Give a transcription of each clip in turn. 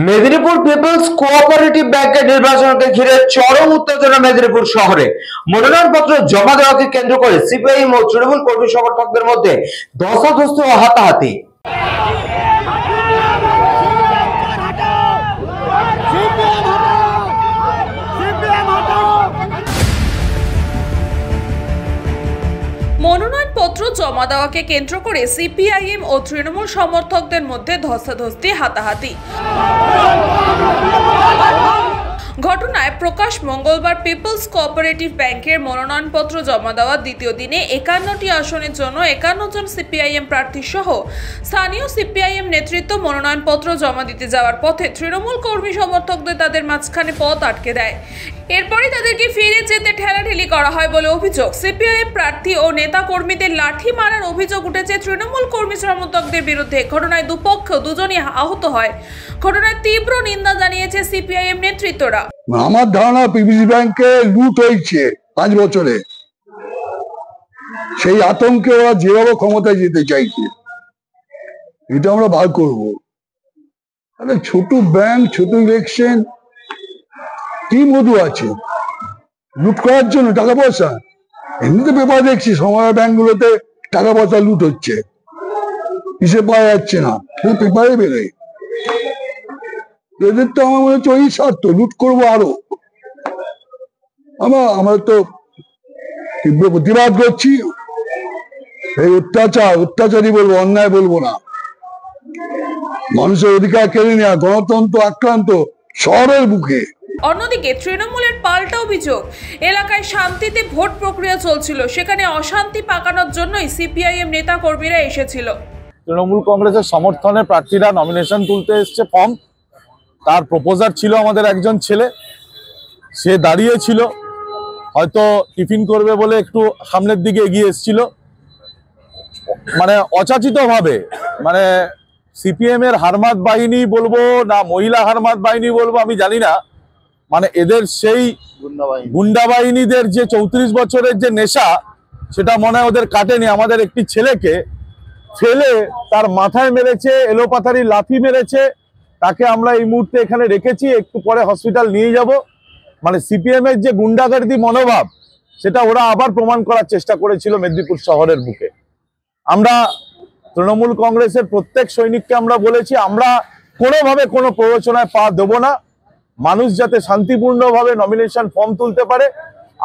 Medinipur people's cooperative ব্যাংকের নির্বাচনকে ঘিরে চরম উত্তেজনা মেদিনীপুর শহরে। মনোনয়নপত্র জমা দেওয়াকে কেন্দ্র করে সিপিআইএম ও তৃণমূল কর্মী সমর্থকদের মধ্যে ধস্তাধস্তি ও হাতাহাতি। মনোনয়নপত্র জমা দেওয়াকে কেন্দ্র করে সিপিআইএম ও তৃণমূল সমর্থকদের মধ্যে ধস্তাধস্তি হাতাহাতি। ঘটনায় প্রকাশ মঙ্গলবার পিপলস কোঅপারেটিভ ব্যাংকের মনোনয়নপত্র জমা দেওয়ার দ্বিতীয় দিনে 51টি আসনের জন্য 51 জন সিপিআইএম প্রার্থী সহ স্থানীয় সিপিআইএম নেতৃত্ব মনোনয়নপত্র জমা দিতে যাওয়ার পথে তৃণমূল কর্মী সমর্থকদের তাদের মাঝখানে পথ আটকে দেয়। এরপরই তাদেরকে ফিরে যেতে ঠেলাঠেলি করা হয় বলে অভিযোগ। সিপিআইএম প্রার্থী ও নেতা কর্মীদের লাঠি মারার অভিযোগ উঠেছে তৃণমূল কর্মী সমর্থকদের বিরুদ্ধে। ঘটনায় দুপক্ষ দুজনই আহত হয়। ঘটনায় তীব্র নিন্দা জানিয়েছে সিপিআইএম নেতৃত্বরা। আমার ধারণা পিপিসি ব্যাংকে লুট হয়েছে 5 বছরে, সেই আতঙ্কে ওরা যেভাবে ক্ষমতায় যেতে চাইছে, এটা আমরা বার করবো। তাহলে ছোট ব্যাংক, ছোট ইলেকশন, কি মধু আছে লুট করার জন্য? টাকা পয়সা এমনিতে পেপার দেখছি সময় ব্যাংকগুলোতে টাকা পয়সা লুট হচ্ছে, হিসেব পাওয়া যাচ্ছে না, পেপারে বেরোয়। এদের তো আমার মনে হচ্ছে ওই স্বার্থ, লুট করবো আরো। আমরা তো তীব্র প্রতিবাদ করছি। এই অত্যাচারী বলবো, অন্যায় বলবো না। মানুষের অধিকার কেড়ে নেওয়া, গণতন্ত্র আক্রান্ত শহরের বুকে। অন্যদিকে তৃণমূলের পাল্টা অভিযোগ, এলাকায় শান্তিতে ভোট প্রক্রিয়া চলছিল, সেখানে অশান্তি পাকানোর জন্যই সিপিআইএম নেতা কর্মীরা এসেছিল। তৃণমূল কংগ্রেসের সমর্থনে প্রার্থীরা নমিনেশন তুলতে এসছে ফর্ম। তার প্রপোজার ছিল আমাদের একজন ছেলে, সে দাঁড়িয়েছিল, হয়তো টিফিন করবে বলে একটু সামনের দিকে এগিয়ে এসেছিল। মানে অযাচিতভাবে, মানে সিপিএম এর হারমাত বাহিনী বলবো না মহিলা হারমাত বাহিনী বলবো আমি জানি না, মানে এদের সেই গুন্ডা বাহিনীদের যে 34 বছরের যে নেশা, সেটা মনে হয় ওদের কাটেনি। আমাদের একটি ছেলেকে ফেলে তার মাথায় মেরেছে, এলোপাথারি লাথি মেরেছে। তাকে আমরা এই মুহূর্তে এখানে রেখেছি, একটু পরে হসপিটাল নিয়ে যাব। মানে সিপিএম এর যে গুন্ডাগার্দি মনোভাব, সেটা ওরা আবার প্রমাণ করার চেষ্টা করেছিল মেদিনীপুর শহরের বুকে। আমরা তৃণমূল কংগ্রেসের প্রত্যেক সৈনিককে আমরা বলেছি, আমরা কোনোভাবে কোনো প্ররোচনায় পা দেব না। মানুষ যাতে শান্তিপূর্ণভাবে নমিনেশন ফর্ম তুলতে পারে,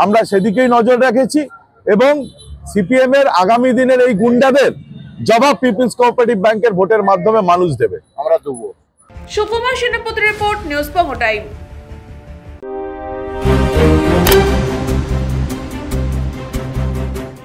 আমরা সেদিকেই নজর রেখেছি। এবং সিপিএম এর আগামী দিনের এই গুন্ডাদের জবাব পিপলস কোঅপারেটিভ ব্যাংকের ভোটের মাধ্যমে মানুষ দেবে, আমরা দেবো। সুকুমার সেনাপতির রিপোর্ট, নিউজ পঙ্গ টাইম।